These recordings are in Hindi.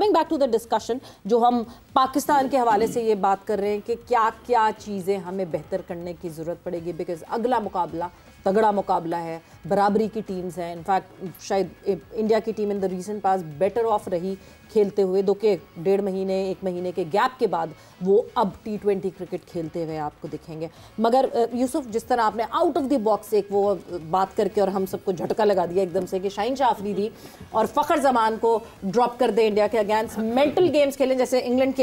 Coming back to the discussion, जो हम पाकिस्तान के हवाले से ये बात कर रहे हैं कि क्या क्या चीज़ें हमें बेहतर करने की ज़रूरत पड़ेगी, बिकॉज अगला मुकाबला तगड़ा मुकाबला है, बराबरी की टीम्स हैं। इनफैक्ट शायद इंडिया की team in the recent pass better of रही खेलते हुए, दो के 1.5 महीने 1 महीने के गैप के बाद वो अब T20 क्रिकेट खेलते हुए आपको दिखेंगे। मगर यूसुफ, जिस तरह आपने आउट ऑफ द बॉक्स एक वो बात करके और हम सबको झटका लगा दिया एकदम से कि शाहीन शाह अफरीदी और फ़खर जमान को ड्रॉप कर दे इंडिया के अगेंस्ट, मेंटल गेम्स खेलें, जैसे इंग्लैंड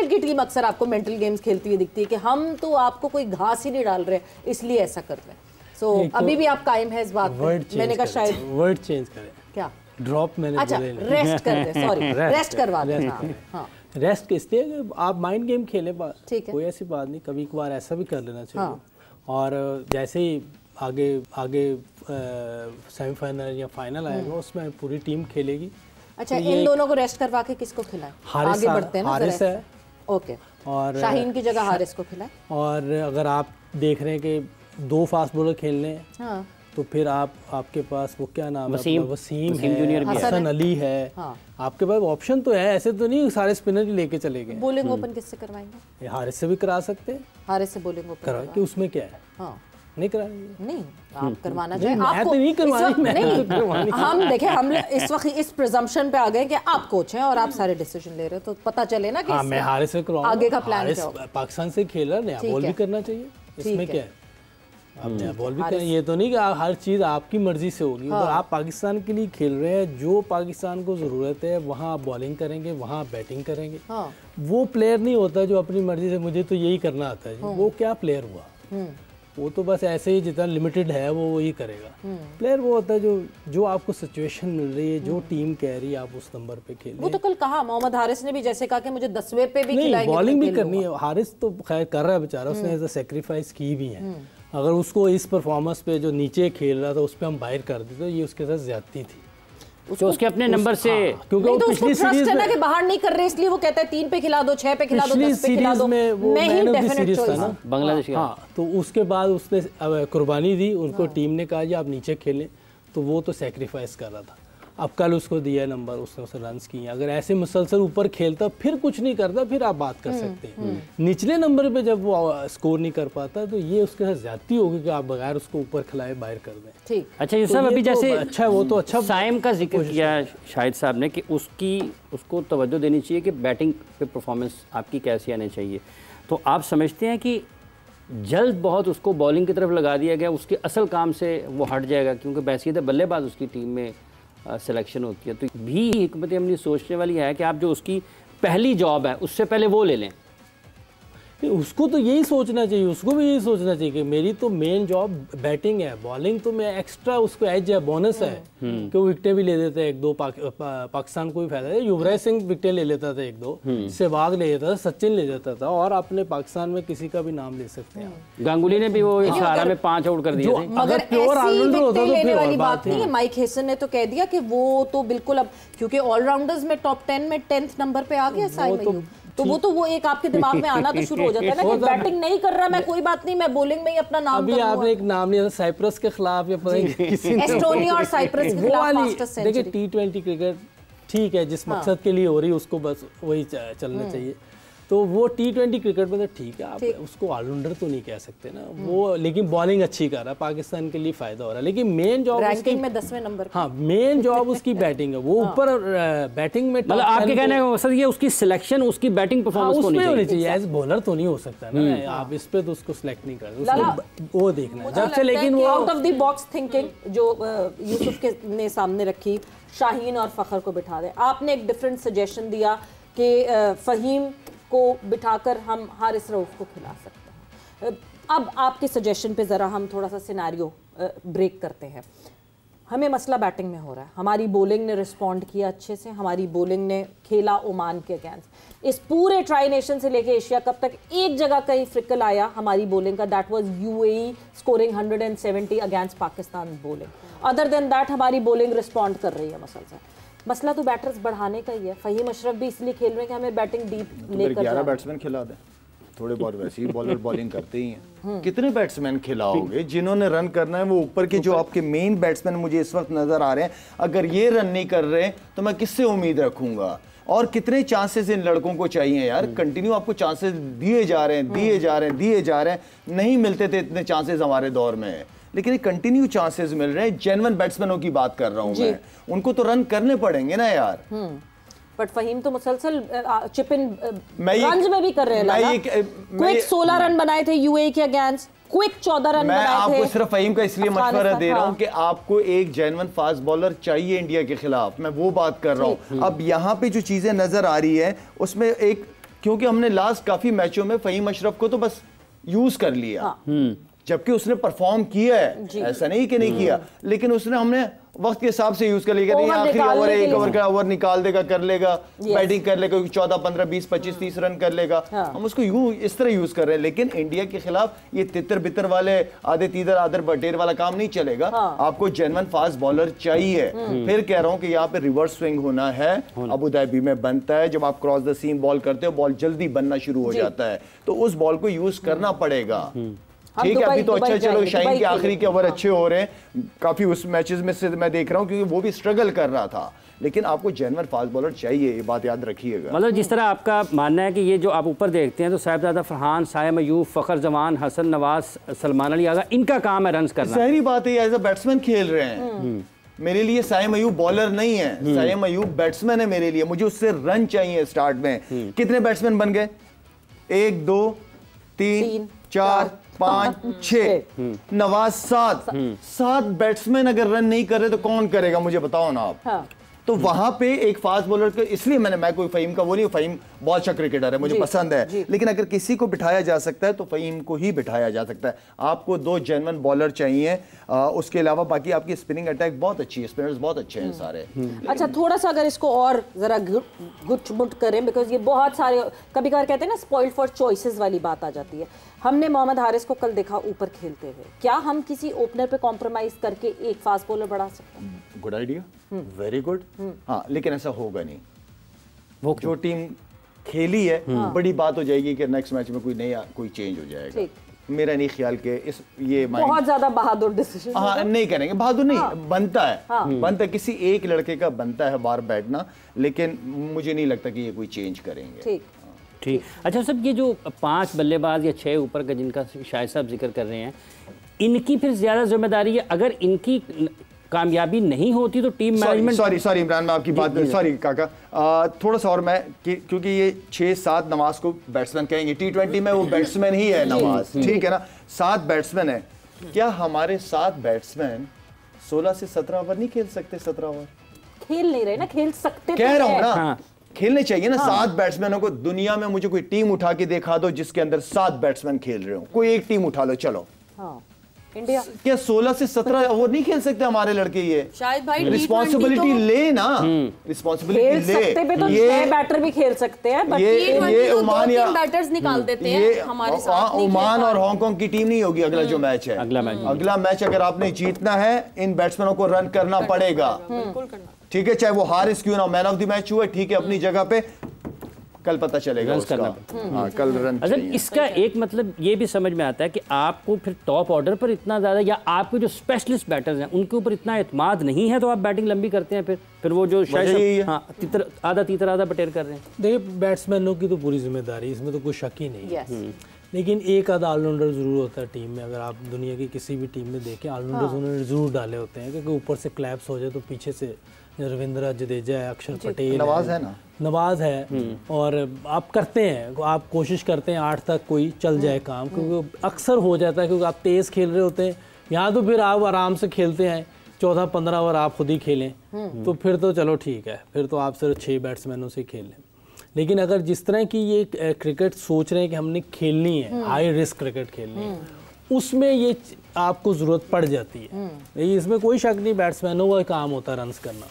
की टीम अक्सर आपको मेंटल गेम्स खेलती हुई दिखती है कि हम तो आपको कोई घास ही नहीं डाल रहे इसलिए ऐसा कर रहे हैं। सो अभी भी आप कायम है इस बात पे? मैंने कहा शायद वर्ड चेंज करें। क्या ड्रॉप मैंने अच्छा रेस्ट कर दे, सॉरी रेस्ट करवा दे। हाँ रेस्ट इसलिए कि आप माइंड गेम खेले, कोई ऐसी बात नहीं, कभी कभार ऐसा भी कर लेना चाहिए। हाँ। और जैसे ही आगे सेमीफाइनल या फाइनल आएगा उसमें पूरी टीम खेलेगी। अच्छा, इन दोनों को रेस्ट करवा के किसको खिलाए? आगे बढ़ते हैं ना, हारिस है ओके, और शाहीन की जगह हारिस को खिलाए। और अगर आप देख रहे हैं कि 2 फास्ट बॉलर खेलने हैं, हाँ। तो फिर आपके पास वो क्या नाम है, वसीम है, हसन अली है। हाँ। आपके पास ऑप्शन तो है, ऐसे तो नहीं सारे स्पिनर लेके चले गए। बॉलिंग ओपन किससे करवाएंगे? हारिस से भी करा सकते हैं, हारिस से बॉलिंग ओपन करा के उसमें क्या है। हाँ। नहीं कराएंगे, नहीं आप करवाना चाहिए। आपको नहीं करवानी, हम देखें, हम इस वक्त इस प्रिजम्पशन पे आ गए कि आप कोच हैं और आप सारे डिसीजन ले रहे हो, तो पता चले ना कि हाँ, मैं हारिस से करवाऊंगा। आगे का प्लान क्या होगा? पाकिस्तान से खेला नया बॉल भी करना चाहिए, इसमें क्या है, आप नया बॉल भी करें। ये तो नहीं कि हर चीज़ आपकी मर्जी से होगी। हाँ। आप पाकिस्तान के लिए खेल रहे हैं, जो पाकिस्तान को ज़रूरत है वहाँ आप बॉलिंग करेंगे, वहाँ आप बैटिंग करेंगे। हाँ। वो प्लेयर नहीं होता जो अपनी मर्जी से मुझे तो यही करना आता है। हाँ। वो क्या प्लेयर हुआ, वो तो बस ऐसे ही जितना लिमिटेड है वो वही करेगा। प्लेयर वो होता है जो आपको सिचुएशन मिल रही है, जो टीम कह रही है, आप उस नंबर पे खेलें। वो तो कल कहा मोहम्मद हारिस ने भी, जैसे कहा कि मुझे 10वें पे भी खिलाएंगे, बॉलिंग भी करनी है। हारिस तो खैर कर रहा है बेचारा, उसने ऐसा सेक्रीफाइस की भी है। अगर उसको इस परफॉर्मेंस पे जो नीचे खेल रहा था उस पर हम बाहर कर देते तो ये उसके साथ ज्यादती थी। तो उसके अपने नंबर से, क्योंकि वो पिछली सीरीज में कि बाहर नहीं कर रहे, इसलिए वो कहता है 3 पे खिला दो, 6 पे खिला दो, 10 पे खिला दो। मैं ही डेफिनेट चॉइस था ना बांग्लादेश का। हाँ, तो उसके बाद उसने कुर्बानी दी, उनको टीम ने कहा जी आप नीचे खेलें, तो वो तो सेक्रीफाइस कर रहा था। अब कल उसको दिया नंबर, उसने उसे रन्स किए। अगर ऐसे मुसलसल ऊपर खेलता फिर कुछ नहीं करता, फिर आप बात कर सकते हैं। निचले नंबर पे जब वो स्कोर नहीं कर पाता तो ये उसके साथ ज्यादती होगी कि आप बगैर उसको ऊपर खिलाए बाहर कर दें। ठीक। अच्छा ये सब अभी जैसे अच्छा वो तो अच्छा साइम का जिक्र किया शाहिद साहब ने कि उसको तवज्जो देनी चाहिए कि बैटिंग पे परफॉर्मेंस आपकी कैसी आनी चाहिए। तो आप समझते हैं कि जल्द बहुत उसको बॉलिंग की तरफ लगा दिया गया, उसके असल काम से वो हट जाएगा, क्योंकि बैसियत बल्लेबाज उसकी टीम में सिलेक्शन होती है। तो भी हिकमत अमली सोचने वाली है कि आप जो उसकी पहली जॉब है उससे पहले वो ले लें। उसको तो यही सोचना चाहिए, उसको भी यही सोचना चाहिए कि मेरी तो मेन जॉब बैटिंग है, बॉलिंग तो मैं एक्स्ट्रा उसको एज है, बोनस है कि वो विकेटें भी ले लेते हैं 1-2। पाकिस्तान को भी फायदा है, युवराज सिंह विकेटें ले लेता था 1-2, सहवाग ले लेता था, सचिन ले लेता था, और अपने पाकिस्तान में किसी का भी नाम ले सकते हैं। गांगुली ने भी वो इशारा में 5 आउट कर दिए थे। मगर प्योर ऑलराउंडर होता तो फिर वाली बात नहीं है। माइक हेसन ने तो कह दिया कि वो तो बिल्कुल, अब क्योंकि ऑलराउंडर्स में टॉप 10 में 10th नंबर पे आ गया साइम अय्यूब, तो वो एक आपके दिमाग में आना तो शुरू हो जाता है ना कि बैटिंग नहीं कर रहा मैं, कोई बात नहीं, मैं बॉलिंग में ही अपना नाम अभी आपने एक नाम लिया था साइप्रस के खिलाफ या किसी एस्टोनिया और साइप्रस के खिलाफ फास्टेस्ट सेंचुरी। देखिए T20 क्रिकेट ठीक है, जिस मकसद के लिए हो रही है उसको बस वही चलना चाहिए। तो वो T20 क्रिकेट में तो ठीक है, आप उसको ऑलराउंडर तो नहीं कह सकते ना वो, लेकिन बॉलिंग अच्छी कर रहा है, पाकिस्तान के लिए फायदा हो रहा है। लेकिन मेन जॉब रैंकिंग में 10वें नंबर, हाँ मेन जॉब उसकी बैटिंग है, वो ऊपर बैटिंग में मतलब आपके कहने का मकसद ये उसकी सिलेक्शन उसकी बैटिंग परफॉर्मेंस होनी चाहिए। एज बॉलर तो नहीं हो सकता ना, आप इस पे तो उसको सिलेक्ट नहीं कर, वो देखना जब से। लेकिन वो out of the box thinking जो यूसुफ के ने सामने रखी, शाहीन और फखर को बिठा दे, आपने एक डिफरेंट सजेशन दिया कि फ़हीम को बिठाकर हम हारिस रऊफ को खिला सकते हैं। अब आपके सजेशन पे ज़रा हम थोड़ा सा सिनेरियो ब्रेक करते हैं। हमें मसला बैटिंग में हो रहा है, हमारी बॉलिंग ने रिस्पॉन्ड किया अच्छे से, हमारी बॉलिंग ने खेला ओमान के अगेंस्ट। इस पूरे ट्राई नेशन से लेके एशिया कप तक एक जगह कहीं फ्रिकल आया हमारी बॉलिंग का, that was UAE scoring 170 against Pakistan bowling. Other than that हमारी बॉलिंग रिस्पॉन्ड कर रही है मसलसल। मसला तो बैटर्स बढ़ाने का ही है। फ़हीम अशरफ भी इसलिए खेल रहे हैं कि हमें बैटिंग डीप लेकर 11 बैट्समैन खिला दें। थोड़े बहुत वैसे ही बॉलर बॉलिंग करते ही हैं। कितने बैट्समैन खिलाओगे जिन्होंने रन करना है? वो ऊपर के जो आपके मेन बैट्समैन मुझे इस वक्त नजर आ रहे हैं, अगर ये रन नहीं कर रहे तो मैं किससे उम्मीद रखूंगा? और कितने चांसेस इन लड़कों को चाहिए यार? कंटिन्यू आपको चांसेस दिए जा रहे हैं, दिए जा रहे हैं, दिए जा रहे हैं। नहीं मिलते थे इतने चांसेस हमारे दौर में, लेकिन ये कंटिन्यू चांसेस मिल रहे हैं। जेन्युइन बैट्समैनों की बात कर रहा हूं मैं, उनको तो रन करने पड़ेंगे ना यार। बट फहीम तो मुसलसल चिप इन रन्स में भी कर रहे हैं। क्विक 16 रन बनाए थे यूएई के अगेंस्ट, क्विक 14 रन बनाए थे। मैं आपको सिर्फ फहीम का इसलिए मशवरा दे रहा हूं कि आपको एक जेन्युइन फास्ट बॉलर चाहिए इंडिया के खिलाफ, मैं वो बात कर रहा हूं। अब यहाँ पे जो चीजें नजर आ रही है उसमें एक, क्योंकि हमने लास्ट काफी मैचों में फहीम अशरफ को तो बस यूज कर लिया, जबकि उसने परफॉर्म किया है, ऐसा नहीं कि नहीं किया, लेकिन उसने हमने वक्त के हिसाब से यूज कर लिया। नहीं आखिरी ओवर है, एक ओवर का ओवर निकाल देगा, कर लेगा, बैटिंग कर लेगा, 14, 15, 20, 25, 30 रन कर लेगा। हम उसको यूं इस तरह यूज कर रहे हैं। लेकिन इंडिया के खिलाफ ये तितर बितर वाले आधे तीधर आधर बटेर वाला काम नहीं चलेगा। आपको जेन्युइन फास्ट बॉलर चाहिए। फिर कह रहा हूं कि यहाँ पे रिवर्स स्विंग होना है, अबू धाबी में बनता है। जब आप क्रॉस द सीम बॉल करते हो, बॉल जल्दी बनना शुरू हो जाता है, तो उस बॉल को यूज करना पड़ेगा। ठीक है, अभी तो अच्छा, चलो शाहीन के आखिरी के ओवर अच्छे हो रहे हैं काफी, उस मैचेस में से मैं देख रहा हूं, क्योंकि वो भी स्ट्रगल कर रहा था। लेकिन आपको जेन्युइन फास्ट बॉलर चाहिए, ये बात याद रखिएगा। मतलब जिस तरह आपका मानना है कि ये जो आप ऊपर देखते हैं तो साहिबजादा फरहान, सायम अयूब, फखर जमान, हसन नवाज, सलमान अली आगा, इनका काम है रन करना। सही बात है, एज अ बैट्समैन खेल रहे हैं। मेरे लिए सायम अयूब बॉलर नहीं है, सायम अयूब बैट्समैन है मेरे लिए। मुझे उससे रन चाहिए स्टार्ट में। कितने बैट्समैन बन गए? 1, 2, 3, 4, 5, 6, नवाज 7 बैट्समैन अगर रन नहीं कर रहे तो कौन करेगा? मुझे बताओ ना आप। तो वहां पे एक फास्ट बॉलर को, इसलिए मैं कोई फहीम का वो नहीं, फहीम बहुत अच्छा क्रिकेटर है, मुझे पसंद है, लेकिन अगर किसी को बिठाया जा सकता है तो फहीम को ही बिठाया जा सकता है। आपको 2 जेन्युइन बॉलर चाहिए। उसके अलावा बाकी आपकी स्पिनिंग अटैक बहुत अच्छी है, स्पिनर्स बहुत अच्छे हैं सारे। अच्छा, थोड़ा सा अगर इसको और जरा गुट करें, बिकॉज ये बहुत सारे कभी कभार कहते हैं ना, स्पॉइल्ड फॉर चॉइसेस वाली बात आ जाती है। हमने मोहम्मद हारिस को कल देखा ऊपर खेलते हुए, क्या हम किसी ओपनर पे कॉम्प्रोमाइज करके एक फास्ट बॉलर बढ़ा सकते हैं? Good idea, very good. हाँ, लेकिन ऐसा होगा नहीं। वो जो टीम खेली है, बड़ी बात हो जाएगी कि नेक्स्ट मैच में कोई चेंज हो जाएगा। मेरा नहीं ख्याल के इस ये बहुत ज्यादा बहादुर डिसीजन। हाँ, नहीं करेंगे, बहादुर नहीं, बनता है, बनता है, किसी एक लड़के का बनता है बाहर बैठना, लेकिन मुझे नहीं लगता कि ये कोई चेंज करेंगे। ठीक। अच्छा सब, ये जो 5 बल्लेबाज या 6 ऊपर का जिनका शाहिद साहब जिक्र कर रहे हैं, इनकी फिर ज्यादा जिम्मेदारी है। अगर इनकी कामयाबी नहीं होती तो टीम मैनेजमेंट। सॉरी इमरान, मैं आपकी बात, सॉरी काका, थोड़ा सा और मैं, क्योंकि ये 6-7 नवाज को बैट्समैन कहेंगे, T20 में वो बैट्समैन ही है नवाज, ठीक है ना, 7 बैट्समैन है। क्या हमारे 7 बैट्समैन 16 से 17 ओवर नहीं खेल सकते? 17 ओवर खेल नहीं रहे ना, खेल सकते कह रहा हूं ना, खेलने चाहिए ना। 7 बैट्समैनों को, दुनिया में मुझे कोई टीम उठा के दिखा दो जिसके अंदर 7 बैट्समैन खेल रहे हो, कोई एक टीम उठा लो, चलो। इंडिया क्या 16 से 17 ओवर नहीं खेल सकते हमारे लड़के? ये शायद भाई रिस्पॉन्सिबिलिटी ले ना, रिस्पॉन्सिबिलिटी ले। तो ये बैटर भी खेल सकते हैं, बट ये ओमान या बैटर्स निकाल देते हैं हमारे साथ। ओमान और हांगकांग की टीम नहीं होगी अगला जो मैच है। अगला मैच अगर आपने जीतना है, इन बैट्समैनों को रन करना पड़ेगा, बिल्कुल करना। ठीक है, चाहे वो हारिस क्यों ना, मैन ऑफ द मैच हुआ, ठीक है, अपनी जगह पे, कल पता चलेगा उसका। हाँ, कल रन अच्छा, इसका एक मतलब ये भी समझ में आता है कि आपको फिर टॉप ऑर्डर पर इतना ज़्यादा, या आपके जो स्पेशलिस्ट बैटर्स हैं उनके ऊपर इतना एतमाद नहीं है, तो आप बैटिंग लंबी करते हैं। फिर वो जो शायद आधा तीतर आधा बटेर कर रहे हैं। देखिए, बैट्समैनों की तो पूरी जिम्मेदारी, इसमें तो कोई शक ही नहीं है। लेकिन एक आधा ऑलराउंडर जरूर होता है टीम में। अगर आप दुनिया की किसी भी टीम में देखें, ऑलराउंडर्स उन्होंने जरूर डाले होते हैं, क्योंकि ऊपर से क्लैप्स हो जाए तो पीछे से रविंद्र जडेजा है, अक्षर पटेल, नवाज है, और आप करते हैं, आप कोशिश करते हैं 8 तक कोई चल जाए काम, क्योंकि अक्सर हो जाता है, क्योंकि आप तेज़ खेल रहे होते हैं। यहाँ तो फिर आप आराम से खेलते हैं, 14-15 ओवर आप खुद ही खेलें, तो फिर तो चलो ठीक है, फिर तो आप सिर्फ 6 बैट्समैनों से खेल लें। लेकिन अगर जिस तरह की ये क्रिकेट सोच रहे हैं कि हमने खेलनी है, हाई रिस्क क्रिकेट खेलनी है, उसमें ये आपको ज़रूरत पड़ जाती है। इसमें कोई शक नहीं, बैट्समैनों का काम होता है रन्स करना,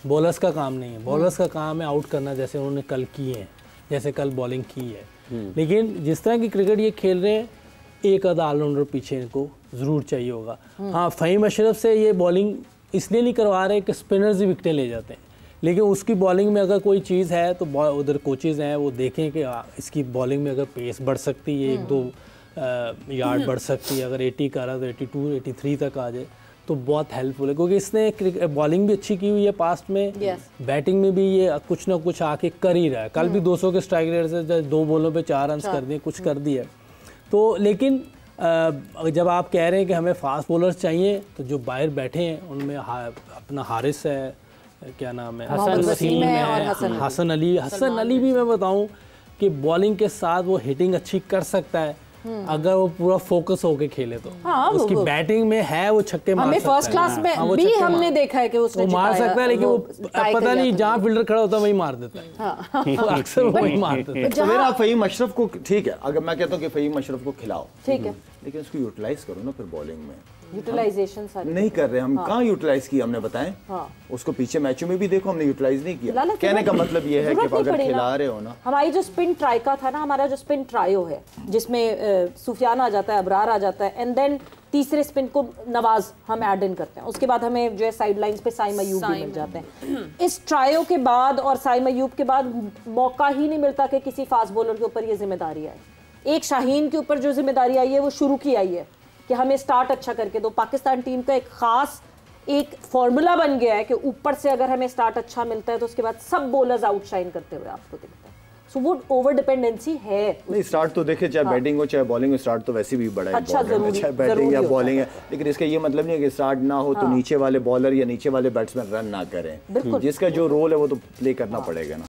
बॉलर्स का काम नहीं है। बॉलर्स का काम है आउट करना, जैसे उन्होंने कल किए हैं, जैसे कल बॉलिंग की है। लेकिन जिस तरह की क्रिकेट ये खेल रहे हैं, एक आधा ऑलराउंडर पीछे इनको ज़रूर चाहिए होगा। हाँ, फ़हीम अशरफ से ये बॉलिंग इसलिए नहीं करवा रहे कि स्पिनर्स ही विकटें ले जाते हैं, लेकिन उसकी बॉलिंग में अगर कोई चीज़ है तो उधर कोचेज़ हैं वो देखें कि इसकी बॉलिंग में अगर पेस बढ़ सकती है, 1-2 यार्ड बढ़ सकती है, अगर 80 का रहा तो 82 83 तक आ जाए तो बहुत हेल्पफुल है, क्योंकि इसने बॉलिंग भी अच्छी की हुई है पास्ट में, बैटिंग में भी ये कुछ ना कुछ आके कर ही रहा है। कल भी 200 के स्ट्राइक रेट से 2 बॉलों पे 4 रन कर दिए, कुछ कर दिया। तो लेकिन जब आप कह रहे हैं कि हमें फास्ट बॉलर्स चाहिए तो जो बाहर बैठे हैं उनमें अपना हारिस है, क्या नाम है, हसन अली भी मैं बताऊं कि बॉलिंग के साथ वो हिटिंग अच्छी कर सकता है अगर वो पूरा फोकस होके खेले तो। उसकी बैटिंग में है, वो छक्के मार सकता है। फर्स्ट क्लास में भी हमने देखा है कि उसने मार सकता है, लेकिन वो पता नहीं जहाँ फील्डर खड़ा होता है वही मार देता है, अक्सर वही मार देता है। तो मेरा फ़हीम अशरफ को, ठीक है, अगर मैं कहता हूँ कि फ़हीम अशरफ को खिलाओ, ठीक है, लेकिन उसको यूटिलाइज करो ना फिर बॉलिंग में। यूटिलाइजेशन नहीं कर रहे हम, कहाँ यूटिलाइज किया हमने, बताएं। उसको पीछे मैचों में भी देखो हमने यूटिलाइज नहीं किया। कहने का मतलब ये है कि अगर खिला रहे हो ना, हमारी जो स्पिन ट्राइका था ना, हमारा जो स्पिन ट्रायो है जिसमें सुफियान आ जाता है, अबरार आ जाता है, एंड देन तीसरे स्पिन को नवाज हम ऐड इन करते हैं, उसके बाद हमें जो है साइड लाइंस पे साइम अयूब भी मिल जाते हैं। इस ट्रायो के बाद और साइम अयूब के बाद मौका ही नहीं मिलता कि किसी फास्ट बॉलर के ऊपर ये जिम्मेदारी आए। एक शाहीन के ऊपर जो जिम्मेदारी आई है वो शुरू की आई है कि हमें स्टार्ट अच्छा करके दो। पाकिस्तान टीम का एक खास एक फॉर्मूला बन गया है कि ऊपर से अगर हमें स्टार्ट अच्छा मिलता है तो उसके बाद सब बॉलर्स आउटशाइन करते हुए आपको दिखता है। सो वो ओवर डिपेंडेंसी है। नहीं, स्टार्ट तो देखे चाहे बैटिंग हो चाहे बॉलिंग हो, स्टार्ट तो वैसे भी बड़ा अच्छा, चाहे बैटिंग या बॉलिंग है, लेकिन इसका ये मतलब नहीं है कि स्टार्ट ना हो तो नीचे वाले बॉलर या नीचे वाले बैट्समैन रन ना करें। जिसका जो रोल है वो तो प्ले करना पड़ेगा ना।